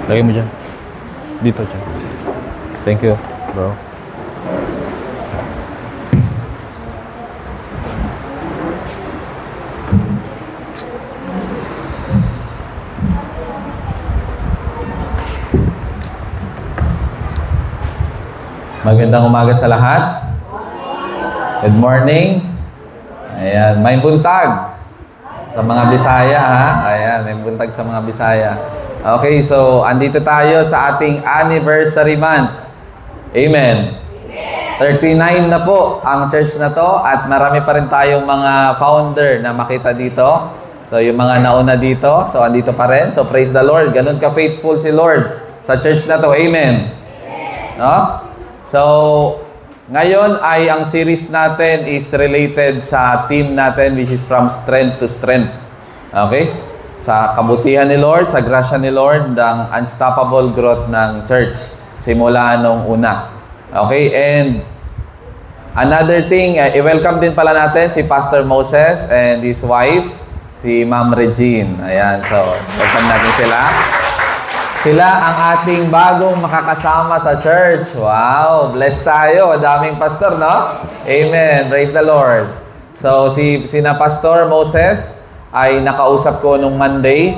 Lagay mo dyan. Dito dyan. Thank you, bro. Magandang umaga sa lahat. Good morning. Ayan, may buntag sa mga Bisaya, ha? Ayan, may buntag sa mga Bisaya. Okay, so andito tayo sa ating anniversary month. Amen. 39 na po ang church na to at marami pa rin tayong mga founder na makita dito. So yung mga nauna dito, so andito pa rin. So praise the Lord. Ganun ka-faithful si Lord sa church na to. Amen. No? So, ngayon ay ang series natin is related sa team natin which is from strength to strength. Okay? Sa kabutihan ni Lord, sa grasya ni Lord, ang unstoppable growth ng church simula nung una. Okay? And another thing, i-welcome din pala natin si Pastor Moses and his wife, si Ma'am Regine. Ayan, so welcome natin sila. Sila ang ating bagong makakasama sa church. Wow! Blessed tayo. Daming pastor, no? Amen. Praise the Lord. So, sina Pastor Moses ay nakausap ko nung Monday.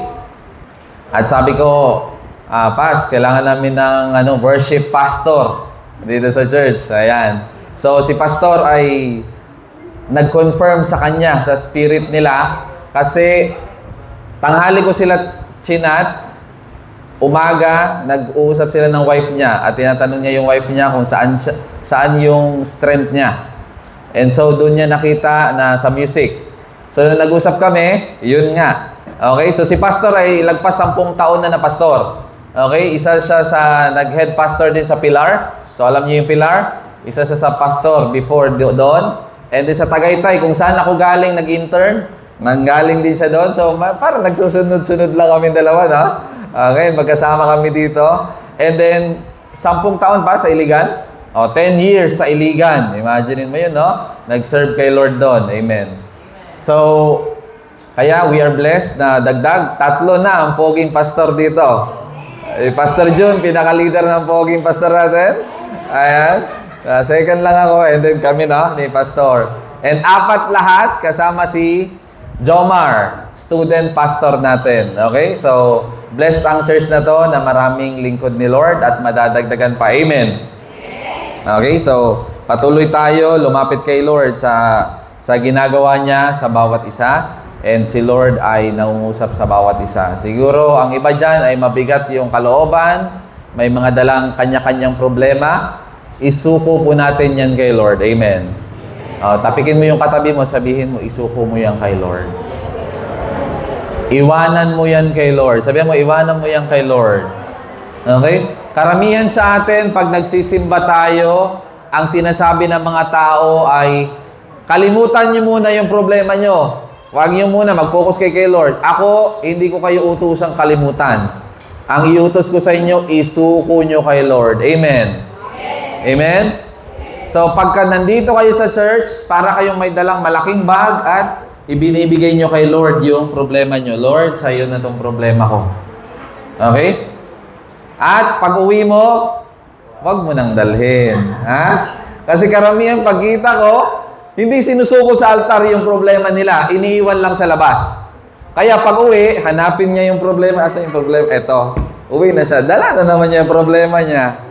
At sabi ko, Pas, kailangan namin ng worship pastor dito sa church. Ayan. So, si Pastor ay nag-confirm sa kanya, sa spirit nila. Kasi, tanghali ko sila chinat. Umaga, nag-uusap sila ng wife niya at tinatanong niya yung wife niya kung saan yung strength niya. And so, doon niya nakita na sa music. So, nung nag-usap kami, yun nga. Okay? So, si pastor ay lagpas 10 taon na pastor. Okay? Isa siya sa nag-head pastor din sa Pilar. So, alam niyo yung Pilar? Isa siya sa pastor before doon. And then sa Tagaytay, kung saan ako galing nag-intern, nanggaling din siya doon. So, parang nagsusunod-sunod lang kami dalawa, no? Okay, magkasama kami dito. And then, 10 taon pa sa Iligan. 10 years sa Iligan. Imagine mo yun, no? Nag-serve kay Lord doon. Amen. So, kaya we are blessed na dagdag. 3 na ang poging pastor dito. Pastor Jun, pinaka-leader ng poging pastor natin. Ayan. Second lang ako. And then kami, no? Ni Pastor. And 4 lahat kasama si Jomar, student pastor natin. Okay? So, blessed ang church na to na maraming lingkod ni Lord at madadagdagan pa. Amen. Okay? So, patuloy tayo, lumapit kay Lord sa ginagawa niya sa bawat isa. And si Lord ay nangungusap sa bawat isa. Siguro, ang iba dyan ay mabigat yung kalooban, may mga dalang kanya-kanyang problema. Isuko po natin yan kay Lord. Amen. Tapikin mo yung katabi mo, sabihin mo, isuko mo yan kay Lord. Iwanan mo yan kay Lord. Sabihin mo, iwanan mo yan kay Lord. Okay? Karamihan sa atin, pag nagsisimba tayo, ang sinasabi ng mga tao ay, kalimutan niyo muna yung problema niyo. Huwag niyo muna, mag-focus kay Lord. Ako, hindi ko kayo utusang kalimutan. Ang iutos ko sa inyo, isuko niyo kay Lord. Amen? Amen? So, pagka nandito kayo sa church, para kayong may dalang malaking bag at ibinibigay nyo kay Lord yung problema nyo. Lord, sa'yo na itong problema ko. Okay? At pag uwi mo, wag mo nang dalhin. Ha? Kasi karamihan pagkita ko, hindi sinusuko sa altar yung problema nila. Iniiwan lang sa labas. Kaya pag uwi, hanapin niya yung problema. Asa yung problema? Eto. Uwi na siya. Dala na naman niya yung problema niya.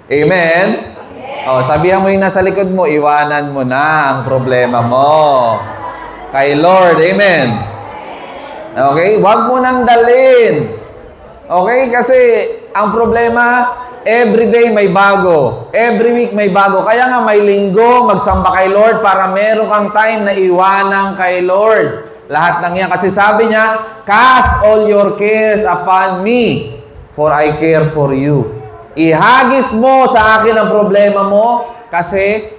Amen? Sabihan mo yung nasa likod mo, iwanan mo na ang problema mo kay Lord. Amen. Okay? Huwag mo nang dalhin. Okay? Kasi ang problema, every day may bago. Every week may bago. Kaya nga may linggo, magsamba kay Lord para meron kang time na iwanan kay Lord. Lahat ng yan. Kasi sabi niya, cast all your cares upon me, for I care for you. Ihagis mo sa akin ang problema mo kasi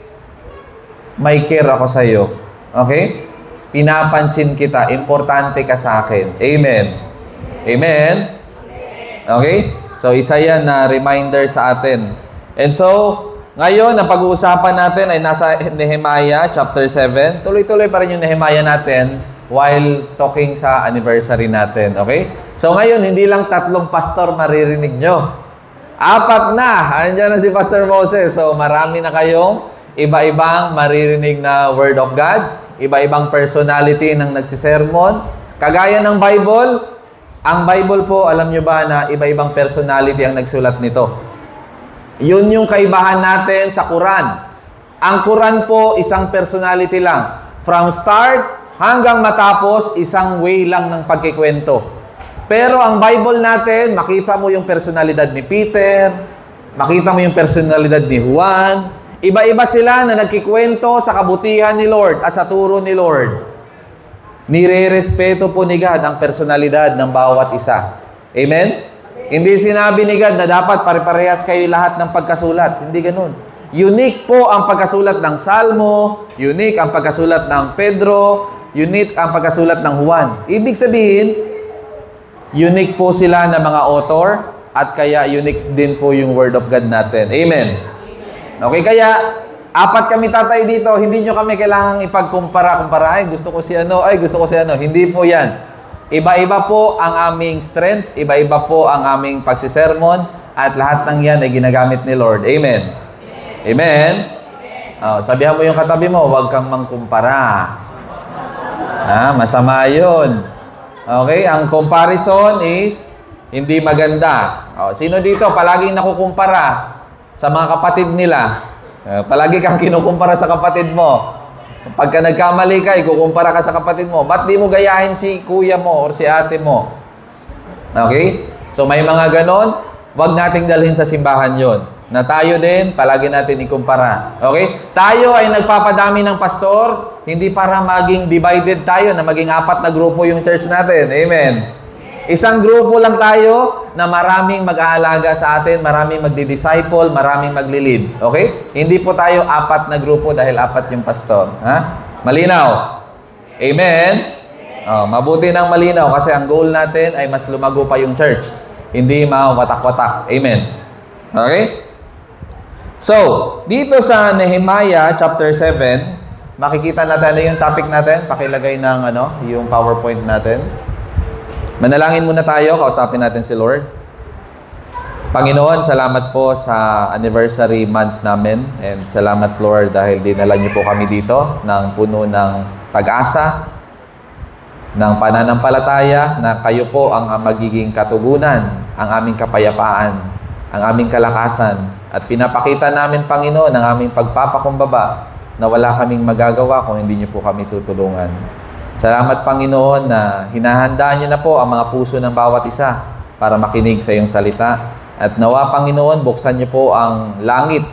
may care ako sa iyo. Okay? Pinapansin kita. Importante ka sa akin. Amen. Amen? Okay? So, isa yan na reminder sa atin. And so, ngayon, ang pag-uusapan natin ay nasa Nehemiah chapter 7. Tuloy-tuloy pa rin yung Nehemiah natin. while talking sa anniversary natin. Okay? So ngayon, hindi lang 3 pastor maririnig nyo. 4 na. Andiyan na si Pastor Moses. So marami na kayong iba-ibang maririnig na Word of God. Iba-ibang personality ng nagsisermon. Kagaya ng Bible, ang Bible po, alam nyo ba na iba-ibang personality ang nagsulat nito? Yun yung kaibahan natin sa Quran. Ang Quran po, isang personality lang. From start hanggang matapos, isang way lang ng pagkikwento. Pero ang Bible natin, makita mo yung personalidad ni Peter, makita mo yung personalidad ni Juan. Iba-iba sila na nagkikwento sa kabutihan ni Lord at sa turo ni Lord. Nire-respeto po ni God ang personalidad ng bawat isa. Amen? Hindi sinabi ni God na dapat pare-parehas kayo lahat ng pagkasulat. Hindi ganun. Unique po ang pagkasulat ng Salmo, unique ang pagkasulat ng Pedro, unique ang pagkasulat ng Juan. Ibig sabihin, unique po sila na mga author at kaya unique din po yung Word of God natin. Amen? Okay, kaya 4 kami tatay dito, hindi nyo kami kailangang ipagkumpara-kumpara. Ay, gusto ko si ano, ay, gusto ko si ano. Hindi po yan. Iba-iba po ang aming strength, iba-iba po ang aming pagsisermon, at lahat ng yan ay ginagamit ni Lord. Amen? Amen? Sabihan mo yung katabi mo, huwag kang mangkumpara. Masama yun. Okay? Ang comparison is hindi maganda. Sino dito palaging nakukumpara sa mga kapatid nila? Palagi kang kinukumpara sa kapatid mo. Pagka nagkamali ka, ikukumpara ka sa kapatid mo. Ba't di mo gayahin si kuya mo or si ate mo? Okay? So may mga ganon, wag nating dalhin sa simbahan yon. Na tayo din, palagi natin ikumpara. Okay? Tayo ay nagpapadami ng pastor, hindi para maging divided tayo, na maging 4 na grupo yung church natin. Amen? Isang grupo lang tayo na maraming mag-aalaga sa atin, maraming magdi-disciple, maraming magli-lead. Okay? Hindi po tayo 4 na grupo dahil 4 yung pastor. Ha? Malinaw? Amen? Mabuti ng malinaw kasi ang goal natin ay mas lumago pa yung church. Hindi mawatak-watak. Amen? Okay? So, dito sa Nehemiah chapter 7, makikita natin yung topic natin. Pakilagay ng yung PowerPoint natin. Manalangin muna tayo, kausapin natin si Lord. Panginoon, salamat po sa anniversary month namin. And salamat, Lord, dahil dinala niyo po kami dito ng puno ng pag-asa, ng pananampalataya na kayo po ang magiging katugunan, ang aming kapayapaan, ang aming kalakasan. At pinapakita namin, Panginoon, ang aming pagpapakumbaba na wala kaming magagawa kung hindi niyo po kami tutulungan. Salamat, Panginoon, na hinahanda niyo na po ang mga puso ng bawat isa para makinig sa iyong salita. At nawa, Panginoon, buksan niyo po ang langit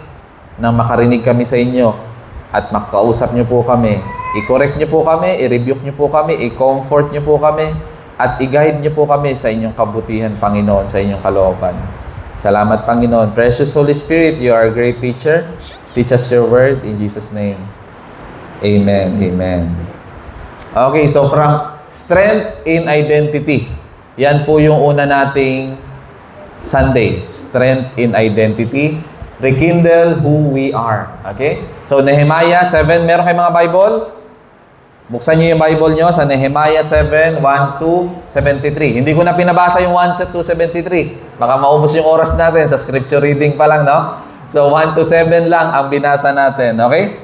nang makarinig kami sa inyo at makausap niyo po kami. I-correct niyo po kami, i-rebuke niyo po kami, i-comfort niyo po kami, at i-guide niyo po kami sa inyong kabutihan, Panginoon, sa inyong kalooban. Salamat, Panginoon. Precious Holy Spirit, you are a great teacher. Teach us your word in Jesus' name. Amen. Amen. Okay, so from strength in identity. Yan po yung una nating Sunday. Strength in identity. Rekindle who we are. Okay? So, Nehemiah 7. Meron kayong mga Bible? Buksan niyo yung Bible niyo sa Nehemiah 7, 1 to 73. Hindi ko na pinabasa yung 1 to 73. Baka maubos yung oras natin sa scripture reading pa lang, no? So, 1 to 7 lang ang binasa natin. Okay?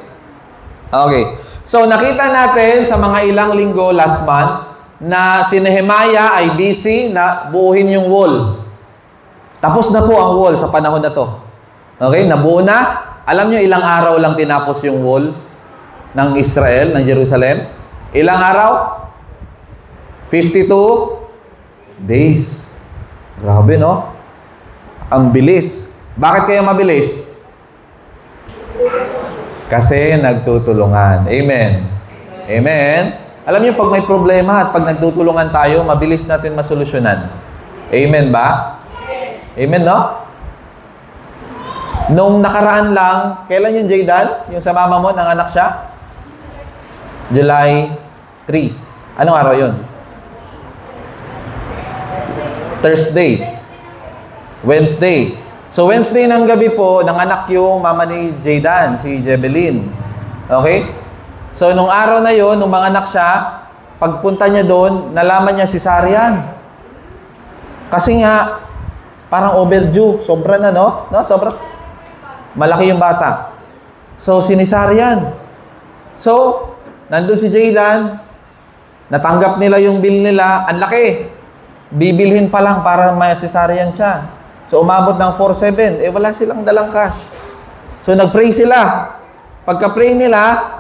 Okay. So, nakita natin sa mga ilang linggo last month na si Nehemiah ay busy na buuhin yung wall. Tapos na po ang wall sa panahon na to. Okay? Nabuo na. Alam nyo, ilang araw lang tinapos yung wall ng Israel, ng Jerusalem? Ilang araw? 52 days. Grabe, no? Ang bilis. Bakit kaya mabilis? Kasi nagtutulungan. Amen. Amen. Alam niyo, pag may problema at pag nagtutulungan tayo, mabilis natin masolusyonan. Amen ba? Amen, no? Nung nakaraan lang, kailan yung Jaydan? Yung sa mama mo, nanganak siya? July 3. Anong araw yun? Thursday. Wednesday. So, Wednesday ng gabi po, nanganak yung mama ni Jaydan, si Jebelyn. Okay? So, nung araw na yun, nung manganak siya, pagpunta niya doon, nalaman niya cesarean. Kasi nga, parang overdue. Sobra na, no? No? Sobra. Malaki yung bata. So, sinisaryan. So, nandun si Jaylan, natanggap nila yung bill nila, ang laki. Bibilhin pa lang para may cesarean siya. So, umabot ng 4,700. Wala silang dalang cash. So, nag-pray sila. Pagka-pray nila,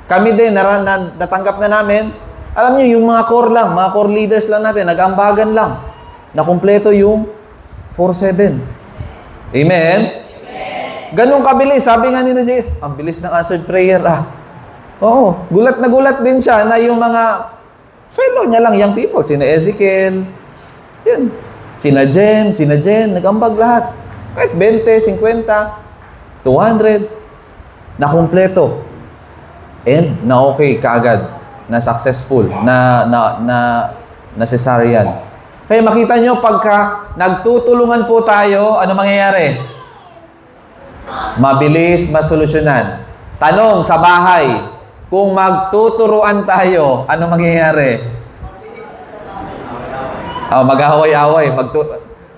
kami din, natanggap na namin. Alam niyo, yung mga core lang, mga core leaders lang natin, nag-ambagan lang. Nakumpleto yung 4,700. Amen? Ganong kabilis. Sabi nga ni Jay, ang bilis ng answered prayer Oo, gulat na gulat din siya na yung mga fellow niya lang, young people, sina Ezekiel, yun, sina Jen, nag-ambag lahat. Kahit 20, 50, 200, nakumpleto. And na-okay kaagad, na successful, na cesarean. Kaya makita nyo, pagka nagtutulungan po tayo, ano mangyayari? Mabilis masolusyonan. Tanong sa bahay, kung magtuturuan tayo, ano mangyayari? Mag-away-away.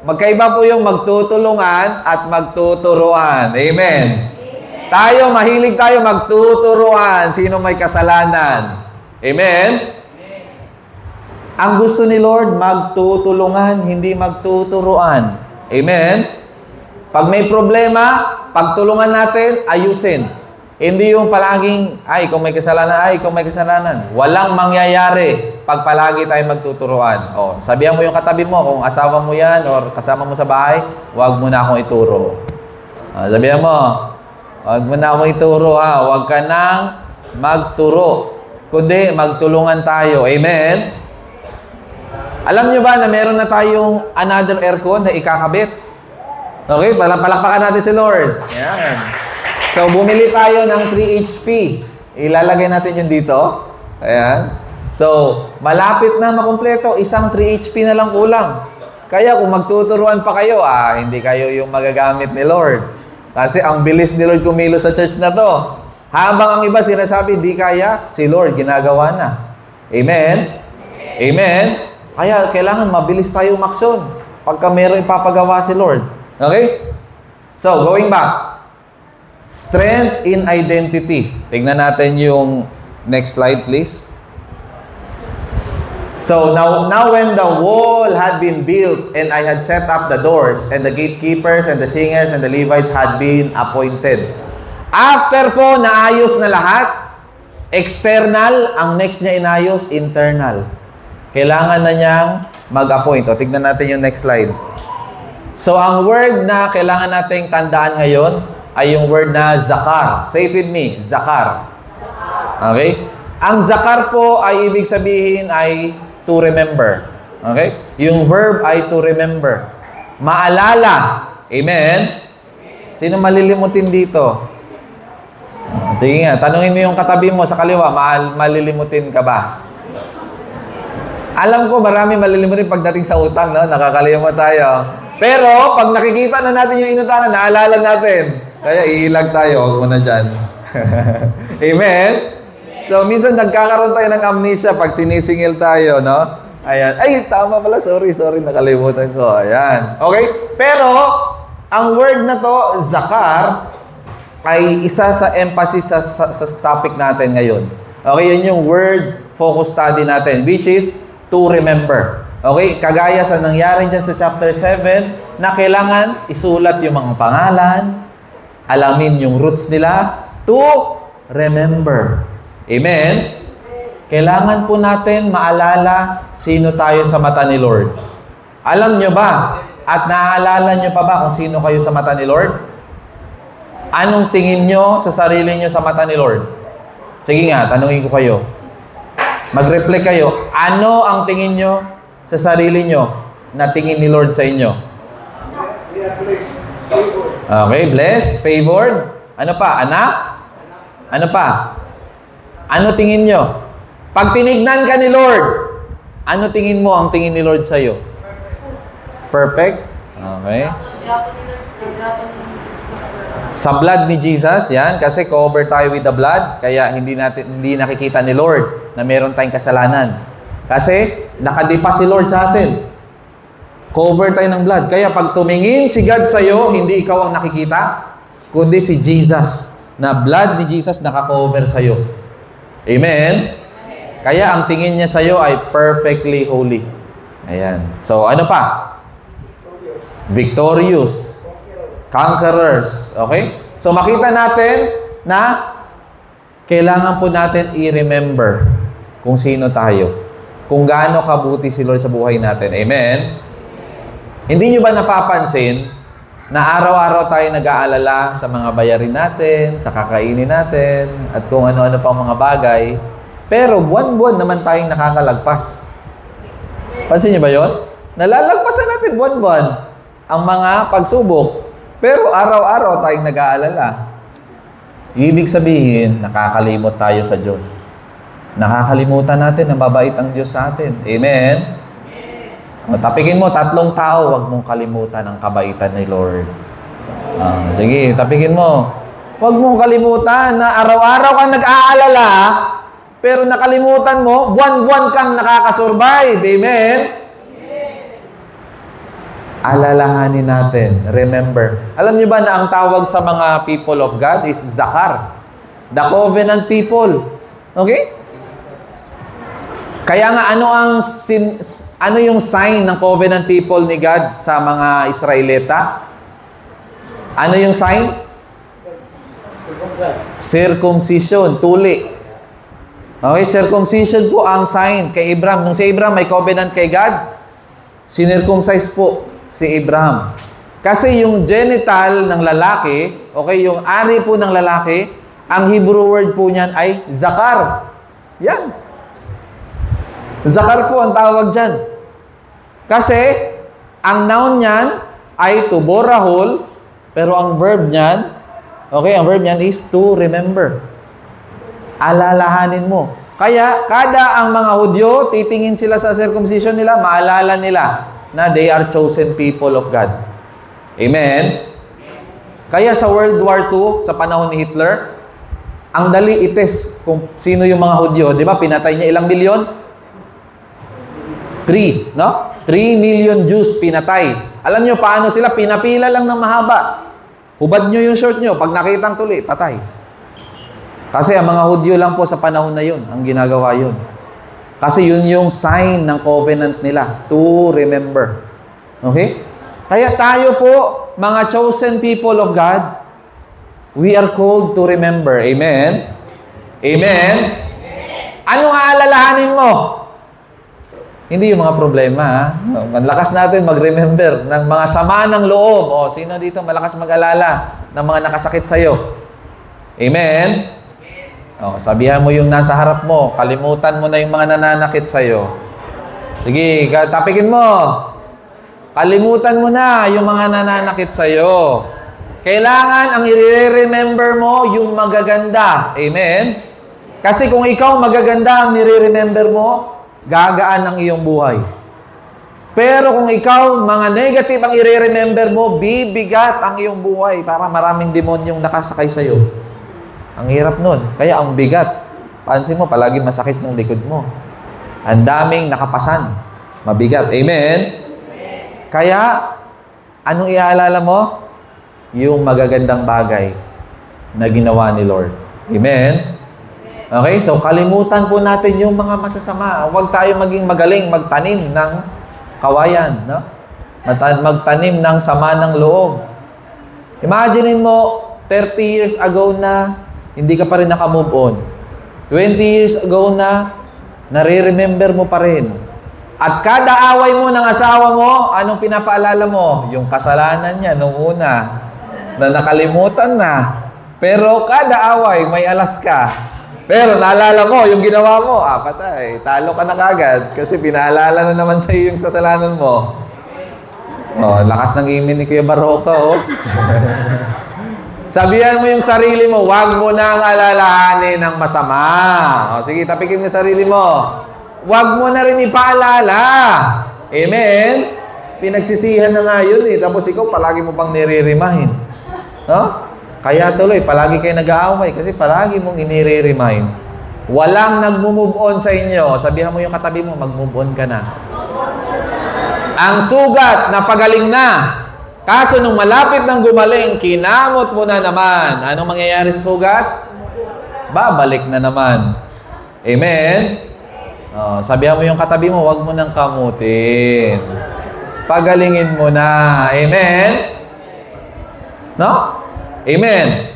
Magkaiba po yung magtutulungan at magtuturuan. Amen. Tayo, mahilig tayo magtuturuan. Sino may kasalanan? Amen? Ang gusto ni Lord, magtutulungan, hindi magtuturuan. Amen? Pag may problema, pagtulungan natin, ayusin. Hindi yung palaging, kung may kasalanan. Walang mangyayari pag palagi tayo magtuturuan. Sabihan mo yung katabi mo, kung asawa mo yan or kasama mo sa bahay, huwag mo na akong ituro. Sabihan mo, huwag mo na akong ituro huwag ka nang magturo. Kundi magtulungan tayo. Amen? Alam nyo ba na meron na tayong another aircon na ikakabit? Okay, palakpakan natin si Lord. Yan. So, bumili tayo ng 3 HP. Ilalagay natin yun dito. Ayan. So, malapit na makumpleto. Isang 3 HP na lang kulang. Kaya kung magtuturuan pa kayo, hindi kayo yung magagamit ni Lord. Kasi ang bilis ni Lord kumilos sa church na to. Habang ang iba sinasabi, di kaya, si Lord ginagawa na. Amen? Amen? Kaya kailangan mabilis tayo umaksyon pagka meron ipapagawa si Lord. Okay? So, going back. Strength in identity. Tingnan natin yung next slide, please. So, now when the wall had been built and I had set up the doors and the gatekeepers and the singers and the Levites had been appointed. After po naayos na lahat, external, ang next niya inayos, internal. Kailangan na niyang mag-appoint. Tignan natin yung next slide. So, ang word na kailangan nating tandaan ngayon ay yung word na zakar. Say it with me, zakar. Okay? Ang zakar po ay ibig sabihin ay to remember. Okay? Yung verb ay to remember. Maalala. Amen? Sino malilimutin dito? Sige nga, tanungin mo yung katabi mo sa kaliwa, malilimutin ka ba? Alam ko marami malilimutin pagdating sa utang, no? Nakakalimot tayo. Pero, pag nakikita na natin yung inutanan, naalala natin. Kaya iilag tayo, huwag mo na dyan. Amen? So, minsan nagkakaroon tayo ng amnesia pag sinisingil tayo, no? Ayan. Ay, tama pala. Sorry, nakalimutan ko. Ayan. Okay? Pero, ang word na to, zakar, ay isa sa emphasis sa topic natin ngayon. Okay? Yun yung word focus study natin, which is to remember. Okay? Kagaya sa nangyari dyan sa chapter 7, na kailangan isulat yung mga pangalan, alamin yung roots nila, to remember. Amen? Kailangan po natin maalala sino tayo sa mata ni Lord. Alam nyo ba? At naaalala nyo pa ba kung sino kayo sa mata ni Lord? Anong tingin nyo sa sarili nyo sa mata ni Lord? Sige nga, tanungin ko kayo. Mag-reflect kayo. Ano ang tingin nyo sa sarili nyo na tingin ni Lord sa inyo? Okay, blessed, favored. Ano pa? Anak? Ano pa? Ano tingin nyo? Pag tinignan ka ni Lord, ano tingin mo ang tingin ni Lord sa iyo? Perfect? Okay. Sa blood ni Jesus, yan, kasi cover tayo with the blood, kaya hindi nakikita ni Lord na meron tayong kasalanan. Kasi nakadipa si Lord sa atin. Cover tayo ng blood. Kaya pag tumingin si God sa'yo, hindi ikaw ang nakikita, kundi si Jesus. Na blood ni Jesus nakakover sa'yo. Amen? Kaya ang tingin niya sa'yo ay perfectly holy. Ayan. So, ano pa? Victorious. Conquerors. Okay? So, makita natin na kailangan po natin i-remember kung sino tayo. Kung gaano kabuti si Lord sa buhay natin. Amen? Hindi nyo ba napapansin na araw-araw tayo nag-aalala sa mga bayarin natin, sa kakainin natin, at kung ano-ano pang mga bagay, pero buwan-buwan naman tayong nakakalagpas. Pansin nyo ba yun? Nalalagpasan natin buwan-buwan ang mga pagsubok. Pero araw-araw tayong nag-aalala. Ibig sabihin, nakakalimot tayo sa Diyos. Nakakalimutan natin na mabait ang Diyos sa atin. Amen? Tapikin mo, 3 tao, huwag mong kalimutan ang kabaitan ni Lord. Sige, tapikin mo. Huwag mong kalimutan na araw-araw kang nag-aalala, pero nakalimutan mo, buwan-buwan kang nakakasurvive. Amen? Alalahanin natin. Remember. Alam niyo ba na ang tawag sa mga people of God is Zakar? The covenant people. Okay? Kaya nga, ano yung sign ng covenant people ni God sa mga Israelita? Ano yung sign? Circumcision, tuli. Okay, circumcision po ang sign kay Abraham. Nung si Abraham may covenant kay God, sinircumcise po si Abraham. Kasi yung genital ng lalaki, okay, yung ari po ng lalaki, ang Hebrew word po niyan ay zakar. Yan. Zakar po ang tawag dyan. Kasi, ang noun niyan ay to borahol, pero ang verb niyan, okay, ang verb niyan is to remember. Alalahanin mo. Kaya, kada ang mga Hudyo, titingin sila sa circumcision nila, maalala nila na they are chosen people of God. Amen? Kaya sa World War II, sa panahon ni Hitler, ang dali ites kung sino yung mga Hudyo. Di ba, pinatay niya ilang milyon? 3, no? 3 million Jews pinatay. Alam nyo, paano sila? Pinapila lang ng mahaba. Hubad nyo yung shirt nyo. Pag nakitang tuli, patay. Kasi ang mga Hudyo lang po sa panahon na yun, ang ginagawa yun. Kasi yun yung sign ng covenant nila, to remember. Okay? Kaya tayo po, mga chosen people of God, we are called to remember. Amen? Amen? Anong aalalahanin mo? Hindi yung mga problema, ha? Malakas natin mag-remember ng mga sama ng loob. O, sino dito malakas mag-alala ng mga nakasakit sa'yo? Amen? O, sabihan mo yung nasa harap mo. Kalimutan mo na yung mga nananakit sa'yo. Sige, tapikin mo. Kalimutan mo na yung mga nananakit sa'yo. Kailangan ang i-remember mo yung magaganda. Amen? Kasi kung ikaw magaganda ang nire-remember mo, gagaan ang iyong buhay. Pero kung ikaw, mga negative ang i-remember mo, bibigat ang iyong buhay para maraming demonyong nakasakay sa'yo. Ang hirap nun. Kaya ang bigat. Pansin mo, palagi masakit ng likod mo. Ang daming nakapasan. Mabigat. Amen? Kaya, anong iaalala mo? Yung magagandang bagay na ginawa ni Lord. Amen? Okay, so kalimutan po natin yung mga masasama. Huwag tayo maging magaling magtanim ng kawayan, no? Magtanim ng sama ng loob. Imaginin mo, 30 years ago na hindi ka pa rin naka-move on. 20 years ago na nare-remember mo pa rin. At kada away mo ng asawa mo, anong pinapaalala mo? Yung kasalanan niya nung una na nakalimutan na. Pero kada away, may alas ka. Pero naalala mo, yung ginawa mo, patay. Talo ka na kagad kasi pinaalala na naman sa iyo yung kasalanan mo. Oh, lakas ng imin ni Kuya Baroka, oh. Sabihan mo yung sarili mo, huwag mo nang alalahanin ng masama. Oh, sige, tapikin mo yung sarili mo. Huwag mo na rin ipaalala. Amen? Pinagsisihan na nga yun, eh. Tapos ikaw, palagi mo pang niririmahin. No? Kaya tuloy, palagi kayo nag-aaway kasi palagi mong inire-remind. Walang nag-move on sa inyo. Sabihan mo yung katabi mo, mag-move on ka na. Ang sugat na pagaling na. Kaso nung malapit ng gumaling, kinamot mo na naman. Anong mangyayari sa sugat? Babalik na naman. Amen? Sabihan mo yung katabi mo, huwag mo nang kamutin. Pagalingin mo na. Amen? No? Amen?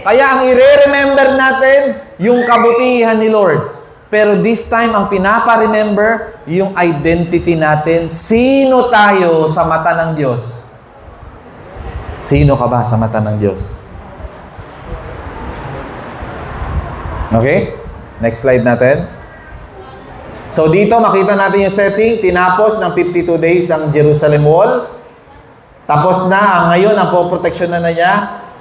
Kaya ang i-remember natin, yung kabutihan ni Lord. Pero this time, ang pinapa-remember, yung identity natin. Sino tayo sa mata ng Diyos? Sino ka ba sa mata ng Diyos? Okay? Next slide natin. So dito, makita natin yung setting. Tinapos ng 52 days ang Jerusalem Wall. Tapos na, ngayon, ang poproteksyon na niya,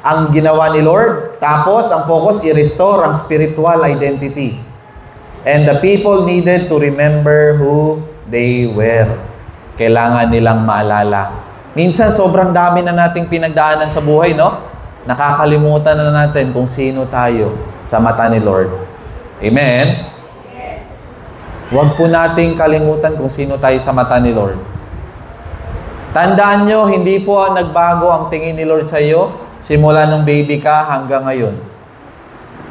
ang ginawa ni Lord. Tapos, ang focus, i-restore ang spiritual identity. And the people needed to remember who they were. Kailangan nilang maalala. Minsan, sobrang dami na nating pinagdaanan sa buhay, no? Nakakalimutan na natin kung sino tayo sa mata ni Lord. Amen? Huwag po nating kalimutan kung sino tayo sa mata ni Lord. Tandaan nyo, hindi po nagbago ang tingin ni Lord sa iyo simula nung baby ka hanggang ngayon.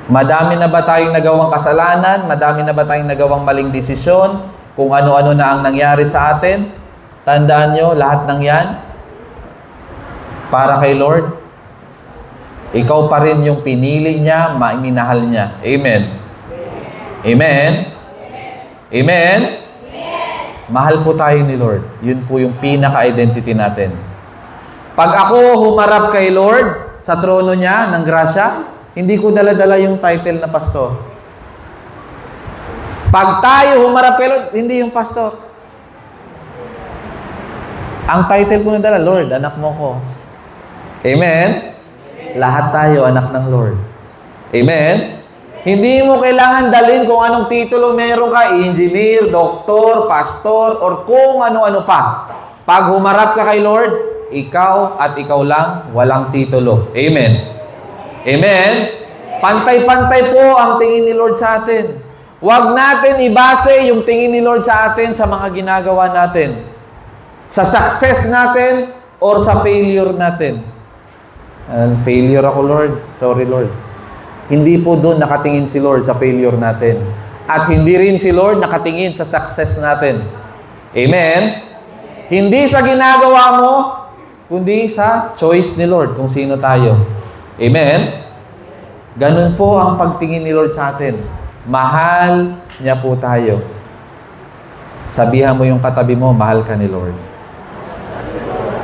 Madami na ba tayong nagawang kasalanan? Madami na ba tayong nagawang maling desisyon? Kung ano-ano na ang nangyari sa atin? Tandaan nyo, lahat ng yan, para kay Lord, ikaw pa rin yung pinili niya, minahal niya. Amen? Amen? Amen? Mahal po tayo ni Lord. Yun po yung pinaka-identity natin. Pag ako humarap kay Lord sa trono niya ng grasya, hindi ko dala-dala yung title na pastor. Pag tayo humarap kay Lord, hindi yung pastor. Ang title ko na dala, Lord, anak mo ko. Amen? Lahat tayo anak ng Lord. Amen? Hindi mo kailangan dalhin kung anong titulo meron ka, engineer, doktor, pastor, or kung ano-ano pa. Pag humarap ka kay Lord, ikaw at ikaw lang, walang titulo. Amen? Amen? Pantay-pantay po ang tingin ni Lord sa atin. Huwag natin ibase yung tingin ni Lord sa atin sa mga ginagawa natin. Sa success natin or sa failure natin. Failure ako, Lord. Sorry, Lord. Hindi po doon nakatingin si Lord sa failure natin. At hindi rin si Lord nakatingin sa success natin. Amen? Hindi sa ginagawa mo, kundi sa choice ni Lord kung sino tayo. Amen? Ganun po ang pagtingin ni Lord sa atin. Mahal niya po tayo. Sabihan mo yung katabi mo, mahal ka ni Lord.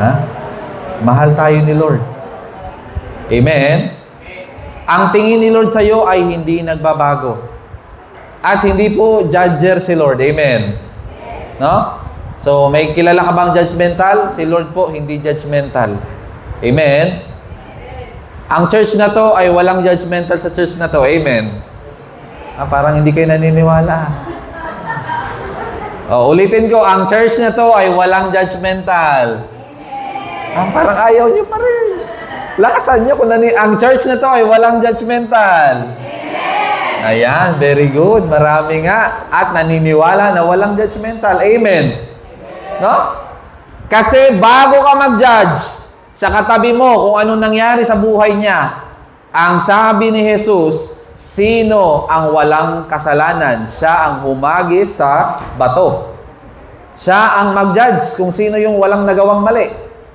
Ha? Mahal tayo ni Lord. Amen? Ang tingin ni Lord sa iyo ay hindi nagbabago. At hindi po judger si Lord. Amen? No? So, may kilala ka bang judgmental? Si Lord po, hindi judgmental. Amen? Ang church na to ay walang judgmental sa church na to. Amen? Parang hindi kayo naniniwala. Ulitin ko, ang church na to ay walang judgmental. Parang ayaw nyo pa rin. Lakasan nyo kung ang church na to ay walang judgmental. Ayan, very good. Marami nga. At naniniwala na walang judgmental. Amen. No? Kasi bago ka mag-judge sa katabi mo kung anong nangyari sa buhay niya, ang sabi ni Jesus, sino ang walang kasalanan? Siya ang humagis sa bato. Siya ang mag-judge kung sino yung walang nagawang mali.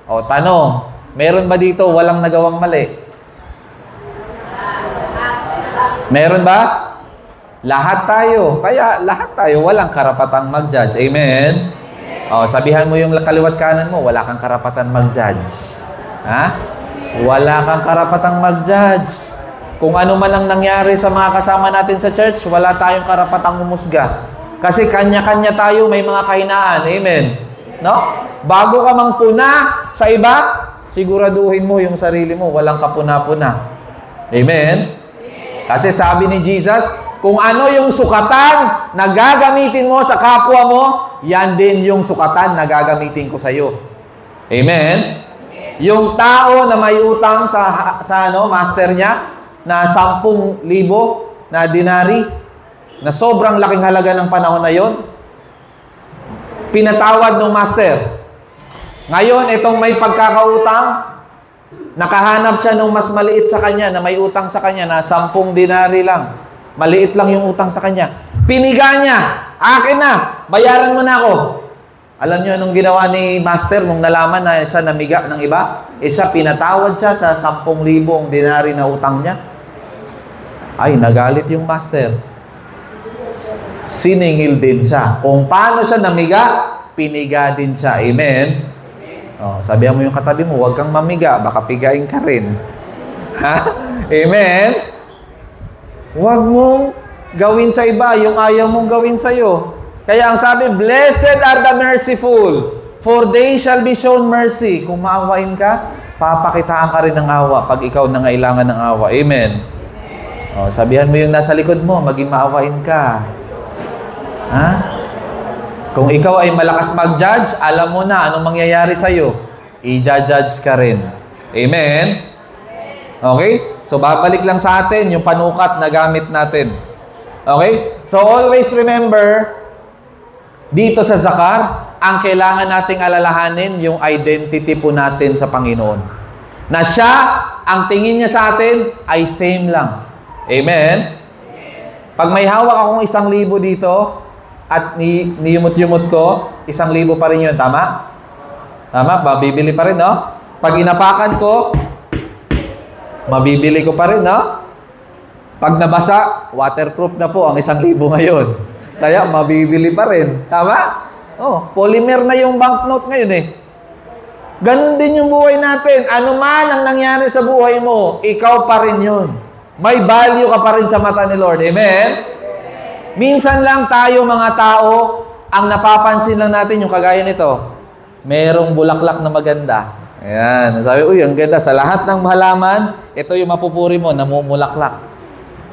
O, tanong, meron ba dito walang nagawang mali? Meron ba? Lahat tayo. Kaya lahat tayo walang karapatang mag-judge. Amen? O, sabihan mo yung kaliwat kanan mo, wala kang karapatan mag-judge. Ha? Wala kang karapatang mag-judge. Kung ano man ang nangyari sa mga kasama natin sa church, wala tayong karapatang humusga. Kasi kanya-kanya tayo may mga kahinaan. Amen? No? Bago ka mang puna sa iba, siguraduhin mo yung sarili mo, walang kapuna-puna. Amen? Kasi sabi ni Jesus, kung ano yung sukatan na gagamitin mo sa kapwa mo, yan din yung sukatan na gagamitin ko sa iyo. Amen? Yung tao na may utang sa master niya na 10,000 na dinari, na sobrang laking halaga ng panahon na yon, pinatawad ng master. Ngayon, itong may pagkakautang, nakahanap siya ng mas maliit sa kanya, na may utang sa kanya, na 10 dinari lang. Maliit lang yung utang sa kanya. Piniga niya, akin na, bayaran mo na ako. Alam niyo anong ginawa ni master nung nalaman na siya namiga ng iba? Siya, pinatawad siya sa 10,000 dinari na utang niya. Ay, nagalit yung master. Siningil din siya. Kung paano siya namiga, piniga din siya. Amen? Oh, sabihan mo yung katabi mo, huwag kang mamiga, baka pigain ka rin. Ha? Amen? Huwag mong gawin sa iba yung ayaw mong gawin sa'yo. Kaya ang sabi, blessed are the merciful, for they shall be shown mercy. Kung maawain ka, papakitaan ka rin ng awa pag ikaw nangailangan ng awa. Amen? Oh, sabihan mo yung nasa likod mo, maging maawain ka. Ha? Kung ikaw ay malakas mag-judge, alam mo na anong mangyayari sa'yo. I-judge ka rin. Amen? Okay? So, babalik lang sa atin yung panukat na gamit natin. Okay? So, always remember, dito sa Zakar, ang kailangan nating alalahanin yung identity po natin sa Panginoon. Na siya, ang tingin niya sa atin ay same lang. Amen? Pag may hawak akong 1,000 dito, at niyumot-yumot ko, 1,000 pa rin yun. Tama? Tama? Mabibili pa rin, no? Pag inapakan ko, mabibili ko pa rin, no? Pag nabasa, waterproof na po ang 1,000 ngayon. Kaya mabibili pa rin. Tama? Oh, polymer na yung banknote ngayon eh. Ganon din yung buhay natin. Ano man ang nangyari sa buhay mo, ikaw pa rin yun. May value ka pa rin sa mata ni Lord. Amen? Minsan lang tayo mga tao, ang napapansin lang natin yung kagaya nito. Merong bulaklak na maganda. Ayan. Sabi, uy, ang ganda. Sa lahat ng halaman, ito yung mapupuri mo, namumulaklak.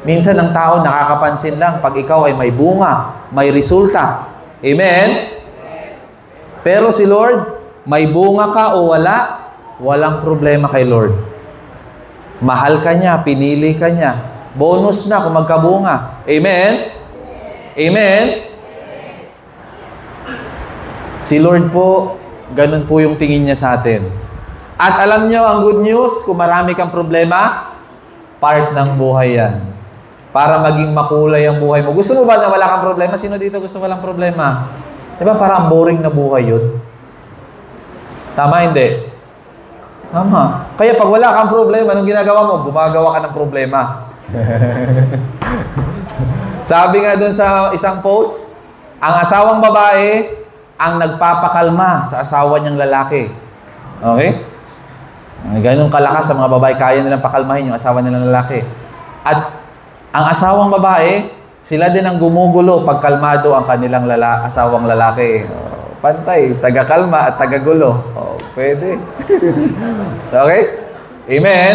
Minsan ang tao nakakapansin lang pag ikaw ay may bunga, may resulta. Amen? Pero si Lord, may bunga ka o wala, walang problema kay Lord. Mahal ka niya, pinili ka niya. Bonus na kung magkabunga. Amen? Amen? Si Lord po, ganun po yung tingin niya sa atin. At alam nyo, ang good news, kung marami kang problema, part ng buhay yan. Para maging makulay ang buhay mo. Gusto mo ba na wala kang problema? Sino dito gusto walang problema? Diba parang boring na buhay yun? Tama, hindi? Tama. Kaya pag wala kang problema, anong ginagawa mo? Gumagawa ka ng problema. Sabi nga dun sa isang post, ang asawang babae ang nagpapakalma sa asawa niyang lalaki. Okay? Ganun kalakas sa mga babae, kaya nilang pakalmahin yung asawa nilang lalaki. At ang asawang babae, sila din ang gumugulo pag kalmado ang kanilang asawang lalaki. Pantay, taga-kalma at taga-gulo. Pwede. Okay? Amen?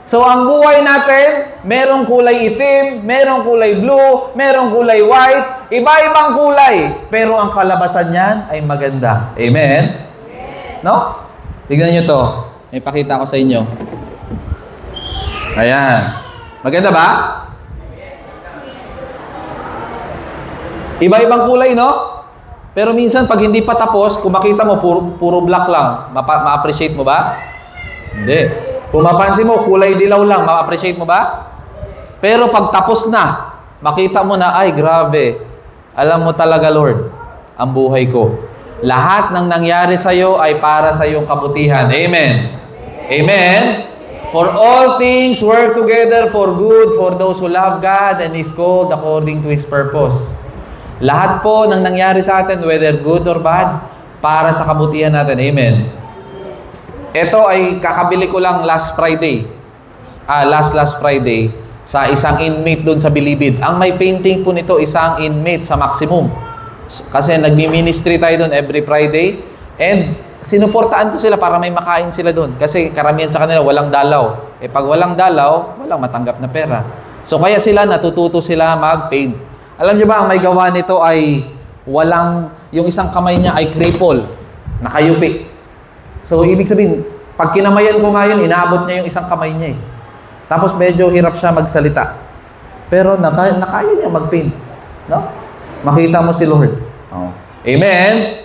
So, ang buhay natin, merong kulay itim, merong kulay blue, merong kulay white, iba-ibang kulay. Pero ang kalabasan niyan ay maganda. Amen? No? Tignan nyo to. May pakita ko sa inyo. Ayan. Maganda ba? Iba-ibang kulay, no? Pero minsan, pag hindi pa tapos, kung makita mo, puro black lang. Ma-appreciate mo ba? Hindi. Kung mapansin mo, kulay dilaw lang, ma-appreciate mo ba? Pero pag tapos na, makita mo na, ay grabe, alam mo talaga Lord, ang buhay ko. Lahat ng nangyari sa'yo ay para sa iyong kabutihan. Amen? Amen? For all things work together for good for those who love God and is called according to His purpose. Lahat po ng nangyari sa atin, whether good or bad, para sa kabutihan natin. Amen? Ito ay kakabili ko lang last Friday. Last Friday sa isang inmate doon sa Bilibid. Ang may painting po nito, isang inmate sa maximum. Kasi nagmi-ministry tayo doon every Friday. And sinuportaan ko sila para may makain sila doon. Kasi karamihan sa kanila walang dalaw. Pag walang dalaw, walang matanggap na pera. So kaya sila, natututo sila mag-paint. Alam niyo ba, ang may gawa nito ay walang, yung isang kamay niya ay cripple, nakayupi. So, ibig sabihin, pag kinamayan ko nga yun, inaabot niya yung isang kamay niya eh. Tapos medyo hirap siya magsalita. Pero nakaya niya mag-paint. No? Makita mo si Lord. Oh. Amen?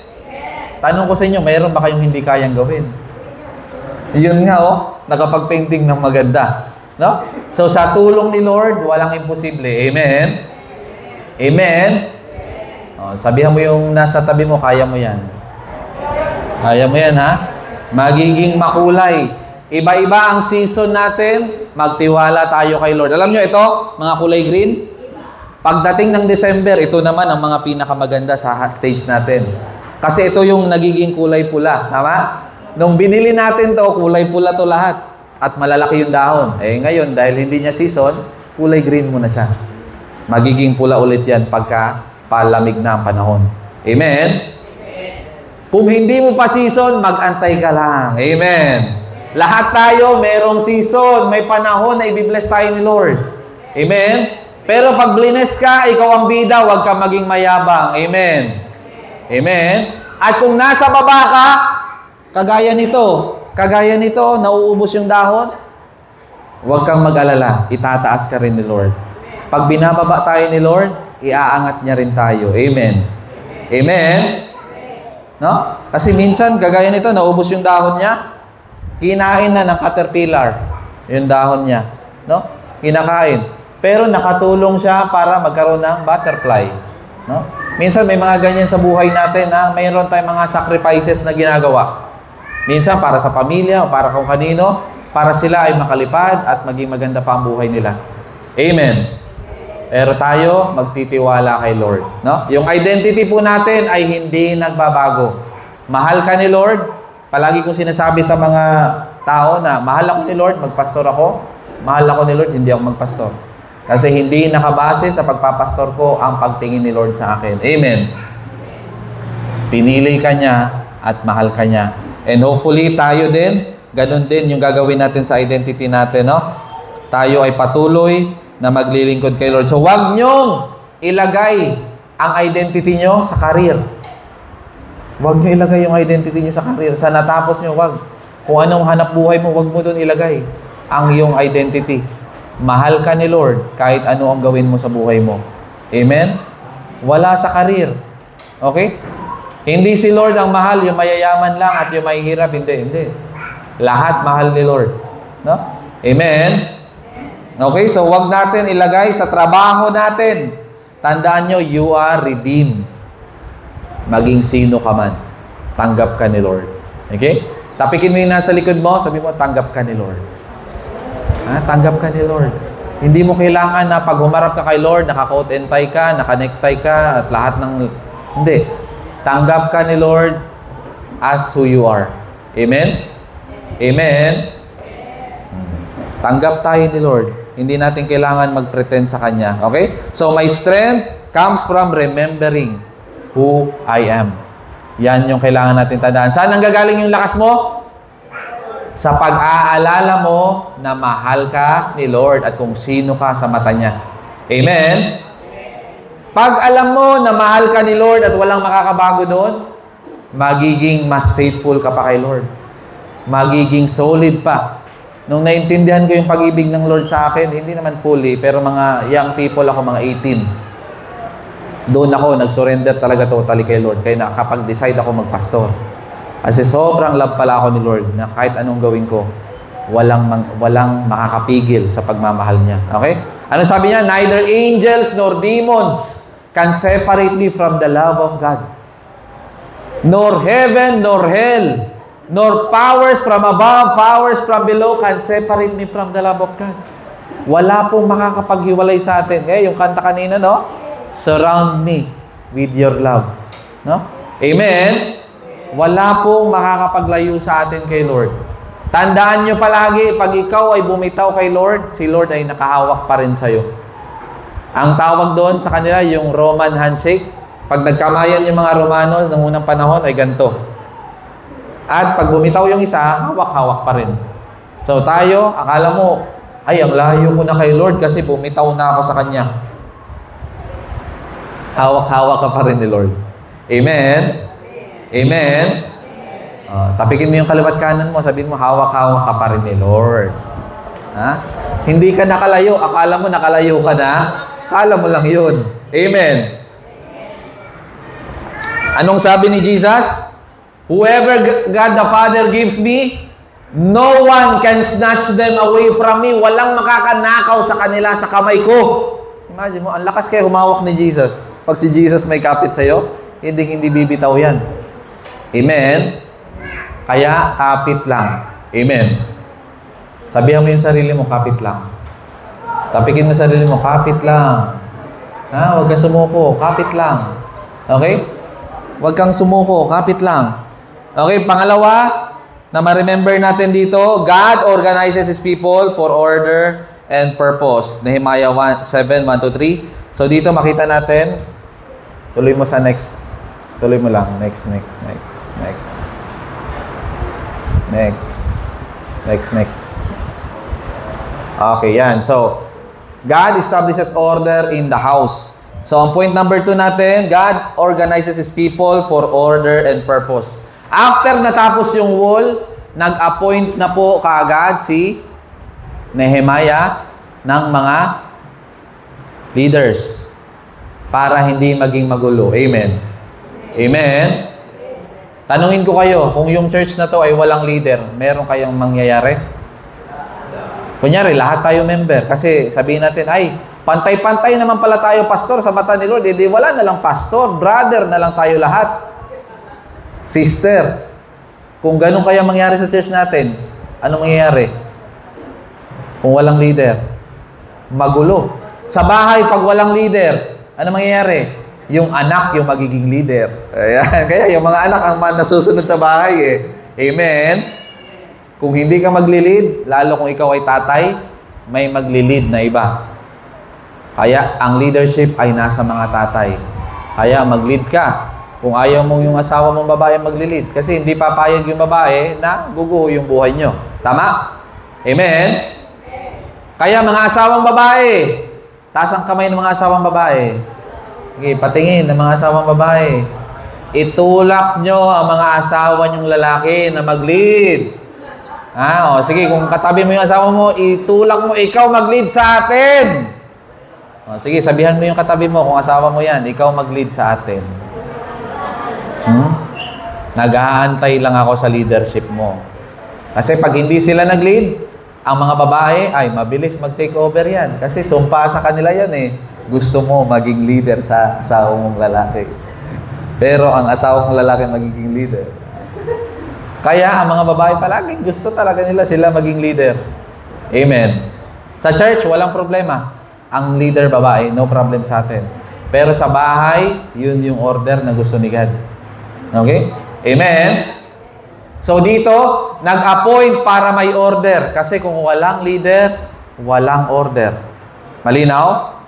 Tanong ko sa inyo, mayroon ba kayong hindi kayang gawin? Yun nga, nakapag-painting ng maganda. No? So, sa tulong ni Lord, walang imposible. Amen? Amen? Sabihan mo yung nasa tabi mo, kaya mo yan. Kaya mo yan, ha? Magiging makulay. Iba-iba ang season natin, magtiwala tayo kay Lord. Alam nyo ito, mga kulay green? Pagdating ng December, ito naman ang mga pinakamaganda sa stage natin. Kasi ito yung nagiging kulay pula. Tama? Nung binili natin to, kulay pula to lahat. At malalaki yung dahon. Eh ngayon, dahil hindi niya season, kulay green muna siya. Magiging pula ulit yan pagka palamig na ang panahon. Amen? Kung hindi mo pa season, mag-antay ka lang. Amen? Lahat tayo, merong season. May panahon na i-bless tayo ni Lord. Amen? Pero pag blines ka, ikaw ang bida, huwag ka maging mayabang. Amen? Amen? At kung nasa baba ka, kagaya nito, nauubos yung dahon, huwag kang mag-alala, itataas ka rin ni Lord. Pag binababa tayo ni Lord, iaangat niya rin tayo. Amen? Amen? No? Kasi minsan, kagaya nito, naubos yung dahon niya, kinain na ng caterpillar yung dahon niya. No? Kinakain. Pero nakatulong siya para magkaroon ng butterfly. No? Minsan may mga ganyan sa buhay natin na mayroon tayong mga sacrifices na ginagawa. Minsan para sa pamilya o para kung kanino, para sila ay makalipad at maging maganda pa ang buhay nila. Amen. Pero tayo, magtitiwala kay Lord. No? Yung identity po natin ay hindi nagbabago. Mahal ka ni Lord. Palagi kong sinasabi sa mga tao na mahal ako ni Lord, magpastor ako. Mahal ako ni Lord, hindi ako magpastor. Kasi hindi nakabase sa pagpapastor ko ang pagtingin ni Lord sa akin. Amen. Pinili ka niya at mahal ka niya. And hopefully tayo din, ganun din yung gagawin natin sa identity natin. No? Tayo ay patuloy na maglilingkod kay Lord. So huwag niyong ilagay ang identity niyo sa career. Huwag niyo ilagay yung identity niyo sa career. Sa natapos niyo, huwag. Kung anong hanap buhay mo, huwag mo doon ilagay ang iyong identity. Mahal ka ni Lord kahit ano ang gawin mo sa buhay mo. Amen? Wala sa career. Okay? Hindi si Lord ang mahal, yung mayayaman lang at yung mahihirap. Hindi. Lahat mahal ni Lord. No? Amen? Okay? So, wag natin ilagay sa trabaho natin. Tandaan nyo, you are redeemed. Maging sino ka man. Tanggap ka ni Lord. Okay? Tapikin mo yung nasa likod mo, sabi mo, tanggap ka ni Lord. Tanggap ka ni Lord. Hindi mo kailangan na pag humarap ka kay Lord, naka-coat and tie ka, naka-necktie ka, at lahat ng... Hindi. Tanggap ka ni Lord as who you are. Amen? Amen? Tanggap tayo ni Lord. Hindi natin kailangan mag-pretend sa Kanya. Okay? So, my strength comes from remembering who I am. Yan yung kailangan natin tandaan. Saan ang gagaling yung lakas mo? Sa pag-aalala mo na mahal ka ni Lord at kung sino ka sa mata niya. Amen? Pag alam mo na mahal ka ni Lord at walang makakabago doon, magiging mas faithful ka pa kay Lord. Magiging solid pa. Nung naintindihan ko yung pag-ibig ng Lord sa akin, hindi naman fully, pero mga young people ako, mga 18. Doon ako, nag-surrender talaga totally kay Lord. Kaya nakapag-decide ako magpastor. Kasi sobrang love pala ako ni Lord na kahit anong gawin ko, walang makakapigil sa pagmamahal niya. Okay? Ano sabi niya? Neither angels nor demons can separate me from the love of God. Nor heaven nor hell, nor powers from above, powers from below can separate me from the love of God. Wala pong makakapaghiwalay sa atin. Kaya yung kanta kanina, no? Surround me with your love. No? Amen? Wala pong makakapaglayo sa atin kay Lord. Tandaan nyo palagi, pag ikaw ay bumitaw kay Lord, si Lord ay nakahawak pa rin sa'yo. Ang tawag doon sa kanila, yung Roman handshake. Pag nagkamayan yung mga Romano noong unang panahon, ay ganito. At pag bumitaw yung isa, hawak-hawak pa rin. So tayo, akala mo, ay, ang layo ko na kay Lord kasi bumitaw na ako sa Kanya. Hawak-hawak ka pa rin ni Lord. Amen? Amen? Tapikin mo yung kaliwat kanan mo, sabihin mo, hawak-hawak ka pa rin ni Lord. Ha? Hindi ka nakalayo. Akala mo nakalayo ka na. Akala mo lang yun. Amen. Anong sabi ni Jesus? Whoever God the Father gives me, no one can snatch them away from me. Walang makakanakaw sa kanila sa kamay ko. Imagine mo, ang lakas kaya humawak ni Jesus. Pag si Jesus may kapit sa'yo, hindi bibitaw yan. Amen? Kaya, kapit lang. Amen. Sabihan mo yung sarili mo, kapit lang. Tapikin mo sarili mo, kapit lang. Huwag kang sumuko, kapit lang. Okay? Huwag kang sumuko, kapit lang. Okay, pangalawa, na ma-remember natin dito, God organizes His people for order and purpose. Nehemiah 7:1-3. So dito makita natin, tuloy mo sa next. Tuloy mo lang. Next. Okay, yan. So, God establishes order in the house. So, ang point number 2 natin, God organizes His people for order and purpose. After natapos yung wall, nag-appoint na po kaagad si Nehemiah ng mga leaders para hindi maging magulo. Amen. Amen. Tanungin ko kayo, kung yung church na to ay walang leader, meron kayong mangyayari? Kunyari, lahat tayo member. Kasi sabihin natin, ay, pantay-pantay naman pala tayo, pastor, sa mata ni Lord. Hindi, wala na lang pastor. Brother na lang tayo lahat. Sister. Kung ganun kaya mangyari sa church natin, ano mangyayari? Kung walang leader, magulo. Sa bahay, pag walang leader, ano mangyayari? Yung anak yung magiging leader. Ayan. Kaya yung mga anak ang nasusunod sa bahay eh. Amen? Kung hindi ka magli-lead, lalo kung ikaw ay tatay, may magli-lead na iba. Kaya ang leadership ay nasa mga tatay. Kaya mag-lead ka. Kung ayaw mo yung asawa mong babae magli-lead. Kasi hindi papayag yung babae na guguho yung buhay nyo. Tama? Amen? Kaya mga asawang babae, taas ang kamay ng mga asawang babae. Sige, patingin ng mga asawang babae. Itulak nyo ang mga asawa nyong lalaki na mag-lead. Sige, kung katabi mo yung asawa mo, itulak mo, ikaw mag-lead sa atin. Sige, sabihan mo yung katabi mo, kung asawa mo yan, ikaw mag-lead sa atin. Nag-aantay lang ako sa leadership mo. Kasi pag hindi sila nag-lead, ang mga babae ay mabilis mag-take over yan. Kasi sumpa sa kanila yan eh. Gusto mo maging leader sa asawa mong lalaki. Pero ang asawa mong lalaki magiging leader. Kaya ang mga babae palagi gusto talaga nila sila maging leader. Amen. Sa church, walang problema. Ang leader babae, no problem sa atin. Pero sa bahay, yun yung order na gusto ni God. Okay? Amen? So dito, nag-appoint para may order. Kasi kung walang leader, walang order. Malinaw?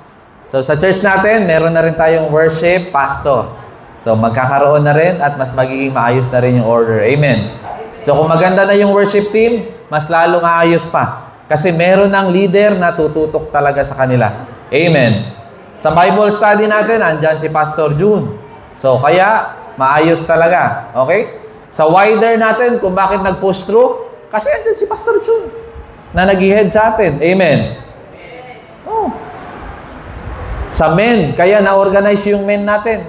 So sa church natin, meron na rin tayong worship pastor. So magkakaroon na rin at mas magiging maayos na rin yung order. Amen. So kung maganda na yung worship team, mas lalong maayos pa. Kasi meron ng leader na tututok talaga sa kanila. Amen. Sa Bible study natin, andyan si Pastor June. So kaya, maayos talaga. Okay? Sa wider natin, kung bakit nag-push through, kasi andyan si Pastor June na nag-head sa atin. Amen. Sa men, kaya na-organize yung men natin.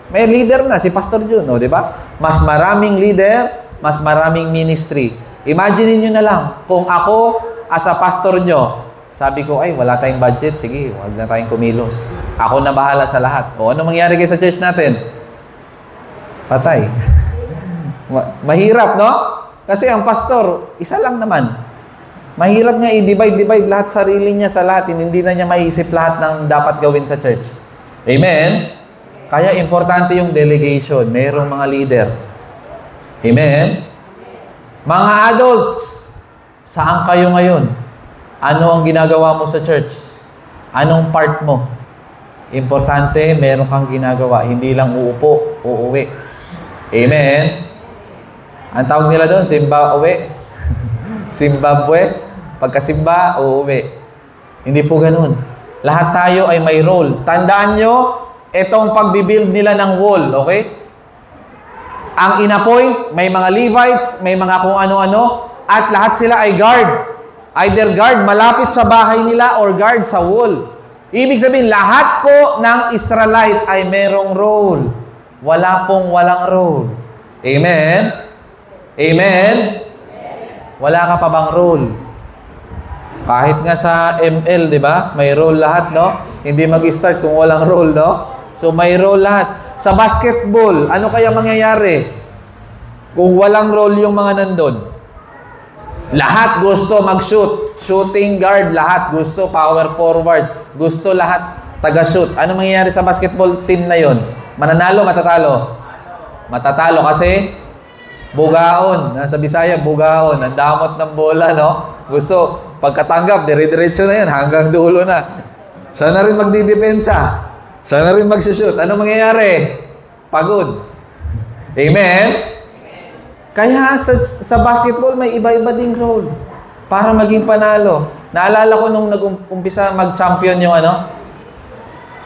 May leader na, si Pastor June, di ba? Mas maraming leader, mas maraming ministry. Imagine niyo na lang, kung ako, as a pastor nyo, sabi ko, ay, wala tayong budget, sige, huwag na tayong kumilos. Ako na bahala sa lahat. O, ano mangyari kayo sa church natin? Patay. Mahirap, no? Kasi ang pastor, isa lang naman. Mahirap nga i-divide lahat sarili niya sa lahat. Hindi na niya maiisip lahat ng dapat gawin sa church. Amen? Kaya importante yung delegation. Mayroong mga leader. Amen? Mga adults, saan kayo ngayon? Ano ang ginagawa mo sa church? Anong part mo? Importante, meron kang ginagawa. Hindi lang uupo, uuwi. Amen? Ang tawag nila doon, Zimbabwe. Zimbabwe. Pagkasimba, uuwi. Hindi po ganun. Lahat tayo ay may role. Tandaan nyo, itong pagbibuild nila ng wall, okay? Ang inappoint, may mga Levites, may mga kung ano-ano, at lahat sila ay guard. Either guard malapit sa bahay nila or guard sa wall. Ibig sabihin, lahat po ng Israelite ay merong role. Wala pong walang role. Amen? Amen? Wala ka pa bang role? Kahit nga sa ML, di ba? May role lahat, no? Hindi mag-start kung walang role, no? So, may role lahat. Sa basketball, ano kaya mangyayari kung walang role yung mga nandun? Lahat gusto mag-shoot. Shooting guard, lahat gusto. Power forward, gusto lahat taga-shoot. Ano mangyayari sa basketball team na yon? Mananalo, matatalo? Matatalo kasi bugaon. Nasa Bisaya, bugaon. Ang damot ng bola, no? Gusto, pagkatanggap, dire-diretso na yan. Hanggang dulo na. Siya na rin magdidepensa. Siya na rin mag-shoot. Ano mangyayari? Pagod. Amen? Kaya sa basketball, may iba-iba ding role para maging panalo. Naalala ko nung nag-umpisa mag-champion yung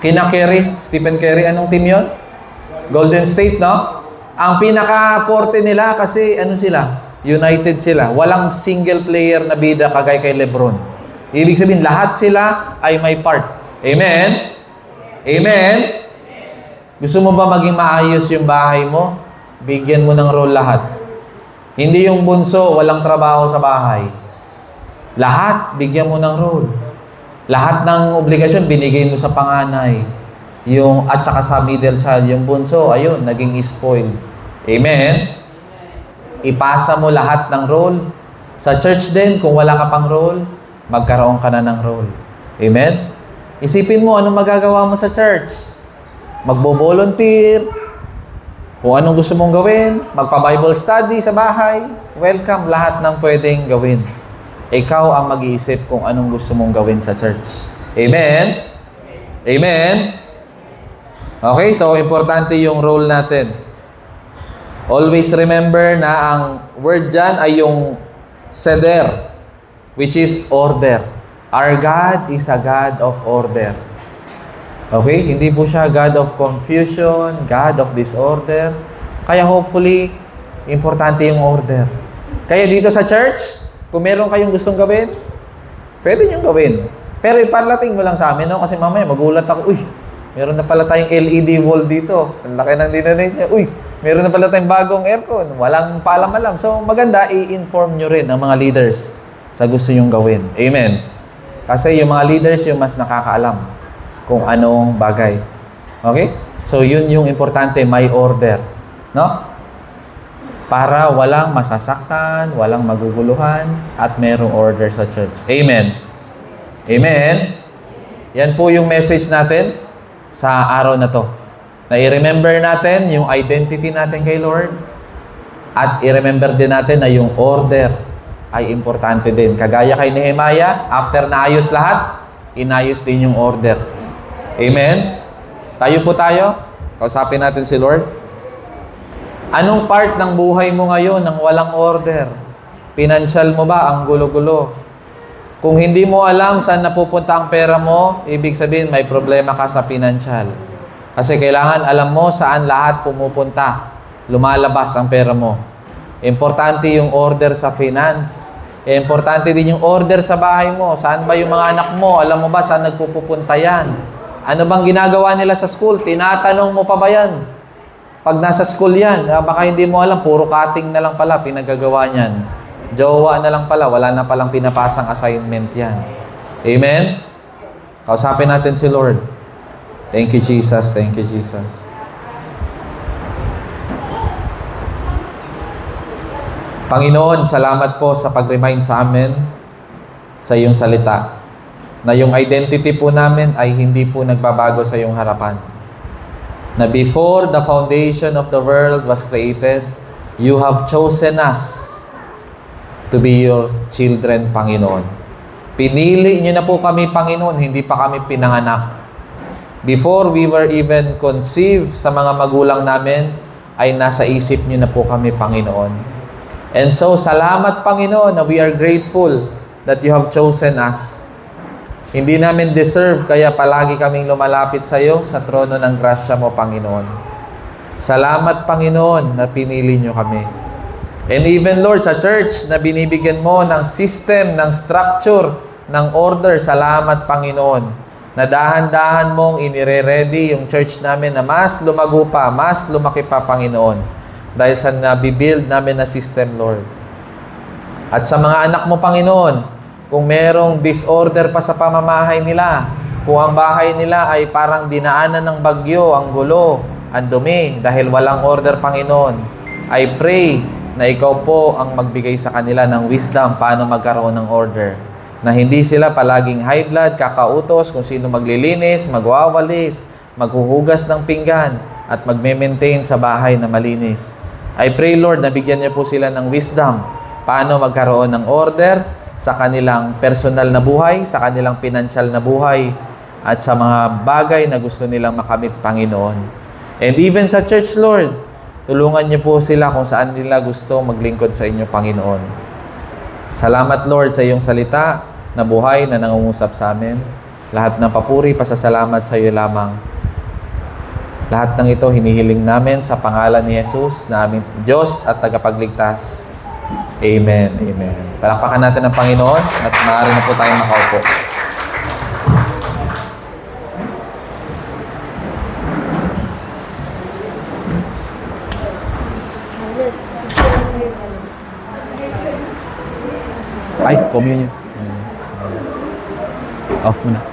kina Curry, Stephen Curry. Anong team yon? Golden State, no? Ang pinaka-forte nila kasi sila? United sila. Walang single player na bida kagaya kay LeBron. Ibig sabihin, lahat sila ay may part. Amen? Amen? Gusto mo ba maging maayos yung bahay mo? Bigyan mo ng role lahat. Hindi yung bunso, walang trabaho sa bahay. Lahat, bigyan mo ng role. Lahat ng obligasyon, binigay mo sa panganay. At saka sa middle child, yung bunso, ayun, naging spoiled. Amen? Ipasa mo lahat ng role. Sa church din, kung wala ka pang role, magkaroon ka na ng role. Amen? Isipin mo, anong magagawa mo sa church? Magbo-volunteer, kung anong gusto mong gawin, magpa-Bible study sa bahay, welcome, lahat ng pwedeng gawin. Ikaw ang mag-iisip kung anong gusto mong gawin sa church. Amen? Amen? Okay, so importante yung role natin. Always remember na ang word dyan ay yung seder, which is order. Our God is a God of order. Okay? Hindi po siya God of confusion, God of disorder. Kaya hopefully, importante yung order. Kaya dito sa church, kung meron kayong gustong gawin, pwede niyong gawin. Pero ipalating mo lang sa amin, no? Kasi mamaya magulat ako, uy, meron na pala tayong LED wall dito. Ang laki ng dinonate niya. Uy, meron na pala tayong bagong aircon. Walang paalam-alam. So, maganda, i-inform nyo rin ang mga leaders sa gusto nyong gawin. Amen? Kasi yung mga leaders yung mas nakakaalam kung anong bagay. Okay? So, yun yung importante, may order. No? Para walang masasaktan, walang maguguluhan, at merong order sa church. Amen? Amen? Yan po yung message natin sa araw na to. Na i-remember natin yung identity natin kay Lord, at i-remember din natin na yung order ay importante din. Kagaya kay Nehemiah, after naayos lahat, inayos din yung order. Amen? Tayo po tayo. Kausapin natin si Lord. Anong part ng buhay mo ngayon nang walang order? Financial mo ba? Ang gulo-gulo. Kung hindi mo alam saan napupunta ang pera mo, ibig sabihin may problema ka sa financial. Kasi kailangan alam mo saan lahat pumupunta. Lumalabas ang pera mo. Importante yung order sa finance. Importante din yung order sa bahay mo. Saan ba yung mga anak mo? Alam mo ba saan nagpupunta yan? Ano bang ginagawa nila sa school? Tinatanong mo pa ba yan? Pag nasa school yan, baka hindi mo alam, puro cutting na lang pala pinagagawa niyan. Jowa na lang pala, wala na palang pinapasang assignment yan. Amen? Kausapin natin si Lord. Thank you, Jesus. Thank you, Jesus. Panginoon, salamat po sa pag-remind sa amin sa iyong salita na yung identity po namin ay hindi po nagbabago sa iyong harapan. Na before the foundation of the world was created, you have chosen us to be your children, Panginoon. Pinili niyo na po kami, Panginoon, hindi pa kami pinanganak. Before we were even conceived sa mga magulang namin, ay nasa isip niyo na po kami, Panginoon. And so, salamat, Panginoon, na we are grateful that you have chosen us. Hindi namin deserve, kaya palagi kaming lumalapit sa iyo sa trono ng grasya mo, Panginoon. Salamat, Panginoon, na pinili nyo kami. And even, Lord, sa church na binibigyan mo ng system, ng structure, ng order, salamat, Panginoon, na dahan-dahan mong inire-ready yung church namin na mas lumago pa, mas lumaki pa, Panginoon, dahil sa nabibuild namin na system, Lord. At sa mga anak mo, Panginoon, kung merong disorder pa sa pamamahay nila, kung ang bahay nila ay parang dinaanan ng bagyo, ang gulo, ang dumi, dahil walang order, Panginoon, I pray na ikaw po ang magbigay sa kanila ng wisdom paano magkaroon ng order. Na hindi sila palaging high blood, kakautos kung sino maglilinis, magwawalis, maghuhugas ng pinggan, at magme-maintain sa bahay na malinis. I pray, Lord, na bigyan niyo po sila ng wisdom paano magkaroon ng order sa kanilang personal na buhay, sa kanilang pinansyal na buhay, at sa mga bagay na gusto nilang makamit, Panginoon. And even sa church, Lord, tulungan niyo po sila kung saan nila gusto maglingkod sa inyo, Panginoon. Salamat, Lord, sa iyong salita na buhay na nangungusap sa amin. Lahat ng papuri, pasasalamat sa iyo lamang. Lahat ng ito hinihiling namin sa pangalan ni Jesus na aming Diyos at tagapagligtas. Amen. Amen. Palakpakan natin ang Panginoon at maaari na po tayong makaupo. Ay, communion. Off mo na.